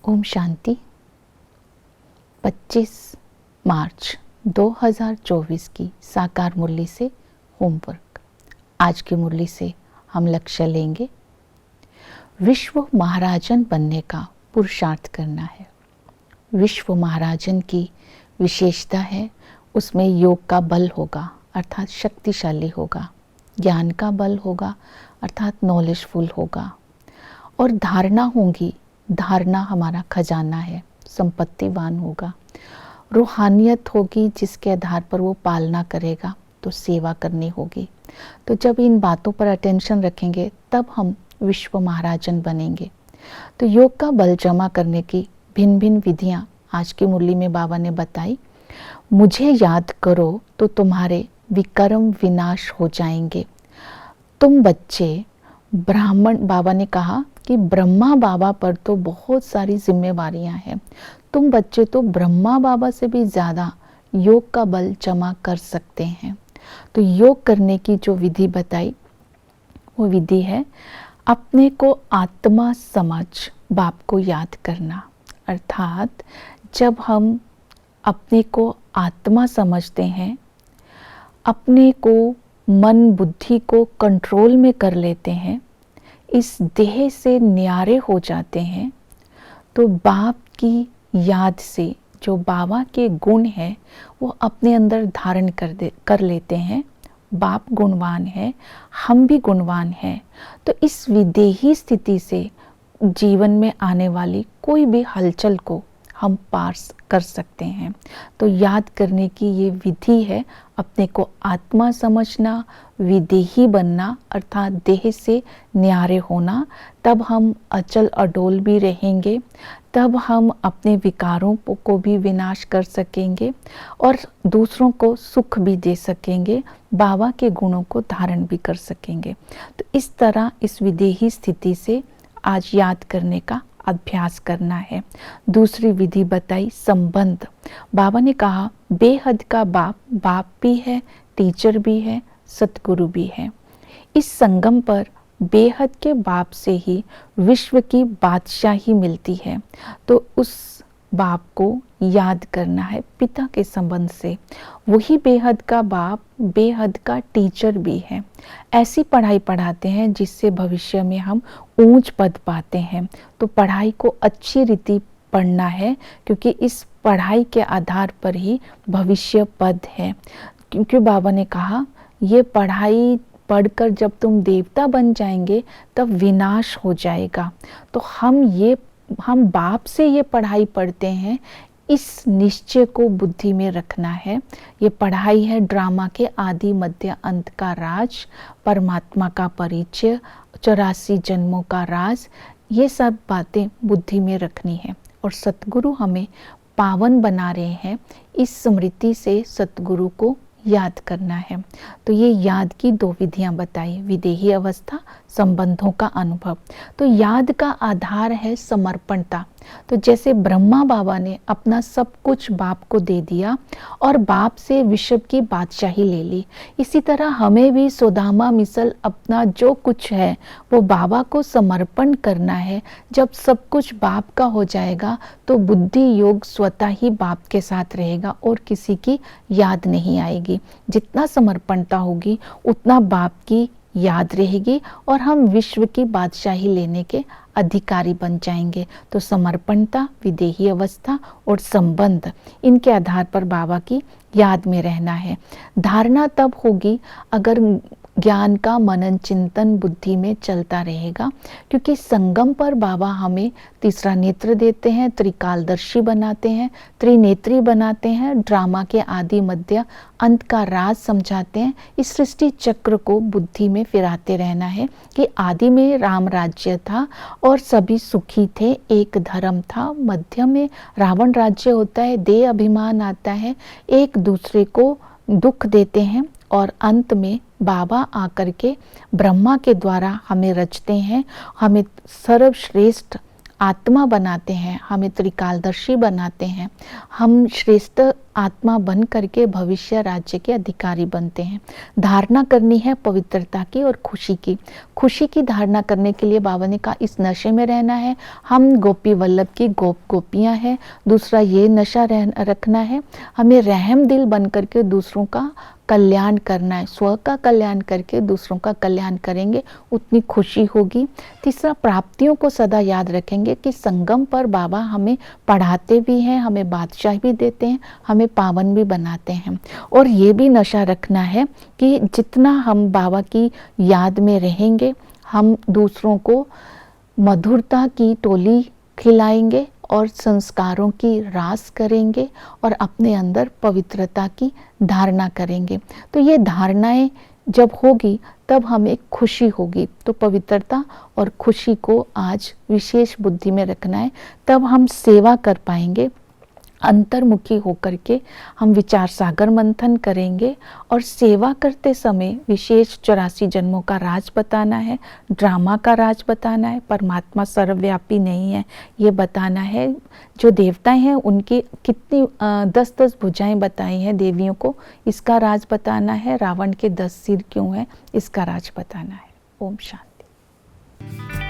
ओम शांति। 25 मार्च 2024 की साकार मुरली से होमवर्क। आज की मुरली से हम लक्ष्य लेंगे, विश्व महाराजन बनने का पुरुषार्थ करना है। विश्व महाराजन की विशेषता है, उसमें योग का बल होगा अर्थात शक्तिशाली होगा, ज्ञान का बल होगा अर्थात नॉलेजफुल होगा, और धारणा होंगी। धारणा हमारा खजाना है, संपत्तिवान होगा। रूहानियत होगी जिसके आधार पर वो पालना करेगा, तो सेवा करनी होगी। तो जब इन बातों पर अटेंशन रखेंगे तब हम विश्व महाराजन बनेंगे। तो योग का बल जमा करने की भिन्न भिन्न विधियां आज की मुरली में बाबा ने बताई। मुझे याद करो तो तुम्हारे विकर्म विनाश हो जाएंगे। तुम बच्चे ब्राह्मण, बाबा ने कहा कि ब्रह्मा बाबा पर तो बहुत सारी जिम्मेवारियां हैं। तुम बच्चे तो ब्रह्मा बाबा से भी ज़्यादा योग का बल जमा कर सकते हैं। तो योग करने की जो विधि बताई वो विधि है, अपने को आत्मा समझ बाप को याद करना। अर्थात जब हम अपने को आत्मा समझते हैं, अपने को मन बुद्धि को कंट्रोल में कर लेते हैं, इस देह से न्यारे हो जाते हैं, तो बाप की याद से जो बाबा के गुण हैं वो अपने अंदर धारण कर लेते हैं। बाप गुणवान है, हम भी गुणवान हैं। तो इस विदेही स्थिति से जीवन में आने वाली कोई भी हलचल को हम पार कर सकते हैं। तो याद करने की ये विधि है, अपने को आत्मा समझना, विदेही बनना अर्थात देह से न्यारे होना। तब हम अचल अडोल भी रहेंगे, तब हम अपने विकारों को भी विनाश कर सकेंगे और दूसरों को सुख भी दे सकेंगे, बाबा के गुणों को धारण भी कर सकेंगे। तो इस तरह इस विदेही स्थिति से आज याद करने का अभ्यास करना है। दूसरी विधि बताई, संबंध। बाबा ने कहा बेहद का बाप बाप भी है, टीचर भी है, सतगुरु भी है। इस संगम पर बेहद के बाप से ही विश्व की बादशाही मिलती है। तो उस बाप को याद करना है पिता के संबंध से। वही बेहद का बाप बेहद का टीचर भी है। ऐसी पढ़ाई पढ़ाते हैं जिससे भविष्य में हम ऊंच पद पाते हैं। तो पढ़ाई को अच्छी रीति पढ़ना है, क्योंकि इस पढ़ाई के आधार पर ही भविष्य पद है। क्योंकि बाबा ने कहा ये पढ़ाई पढ़कर जब तुम देवता बन जाएंगे तब विनाश हो जाएगा। तो हम बाप से ये पढ़ाई पढ़ते हैं, इस निश्चय को बुद्धि में रखना है। ये पढ़ाई है ड्रामा के आदि मध्य अंत का राज, परमात्मा का परिचय, 84 जन्मों का राज। ये सब बातें बुद्धि में रखनी है। और सतगुरु हमें पावन बना रहे हैं, इस स्मृति से सतगुरु को याद करना है। तो ये याद की दो विधियां बताई, विदेही अवस्था, संबंधों का अनुभव। तो याद का आधार है समर्पणता। तो जैसे ब्रह्मा बाबा ने अपना सब कुछ बाप को दे दिया और बाप से विश्व की बादशाही ले ली, इसी तरह हमें भी सुदामा मिसल अपना जो कुछ है वो बाबा को समर्पण करना है। जब सब कुछ बाप का हो जाएगा तो बुद्धि योग स्वतः ही बाप के साथ रहेगा और किसी की याद नहीं आएगी। जितना समर्पणता होगी उतना बाप की याद रहेगी और हम विश्व की बादशाही लेने के अधिकारी बन जाएंगे। तो समर्पणता, विदेही अवस्था और संबंध, इनके आधार पर बाबा की याद में रहना है। धारणा तब होगी अगर ज्ञान का मनन चिंतन बुद्धि में चलता रहेगा, क्योंकि संगम पर बाबा हमें तीसरा नेत्र देते हैं, त्रिकालदर्शी बनाते हैं, त्रिनेत्री बनाते हैं, ड्रामा के आदि मध्य अंत का राज समझाते हैं। इस सृष्टि चक्र को बुद्धि में फिराते रहना है कि आदि में राम राज्य था और सभी सुखी थे, एक धर्म था, मध्य में रावण राज्य होता है, देह अभिमान आता है, एक दूसरे को दुख देते हैं और अंत में बाबा आकर के ब्रह्मा के द्वारा हमें रचते हैं, हमें सर्वश्रेष्ठ आत्मा बनाते हैं, हमें त्रिकालदर्शी बनाते हैं, हम श्रेष्ठ आत्मा बन करके भविष्य राज्य के अधिकारी बनते हैं। धारणा करनी है पवित्रता की और खुशी की। खुशी की धारणा करने के लिए बाबा ने कहा इस नशे में रहना है, हम गोपी वल्लभ की गोपियां हैं। दूसरा ये नशा रखना है, हमें रहम दिल बन करके दूसरों का कल्याण करना है। स्व का कल्याण करके दूसरों का कल्याण करेंगे, उतनी खुशी होगी। तीसरा, प्राप्तियों को सदा याद रखेंगे कि संगम पर बाबा हमें पढ़ाते भी हैं, हमें बादशाह भी देते हैं, हमें पावन भी बनाते हैं। और ये भी नशा रखना है कि जितना हम बाबा की याद में रहेंगे, हम दूसरों को मधुरता की टोली खिलाएंगे और संस्कारों की रास करेंगे और अपने अंदर पवित्रता की धारणा करेंगे। तो ये धारणाएं जब होगी तब हमें खुशी होगी। तो पवित्रता और खुशी को आज विशेष बुद्धि में रखना है, तब हम सेवा कर पाएंगे। अंतर्मुखी होकर के हम विचार सागर मंथन करेंगे और सेवा करते समय विशेष 84 जन्मों का राज बताना है, ड्रामा का राज बताना है। परमात्मा सर्वव्यापी नहीं है ये बताना है। जो देवताएं हैं उनकी कितनी 10-10 भुजाएं बताई हैं देवियों को, इसका राज बताना है। रावण के 10 सिर क्यों है, इसका राज बताना है। ओम शांति।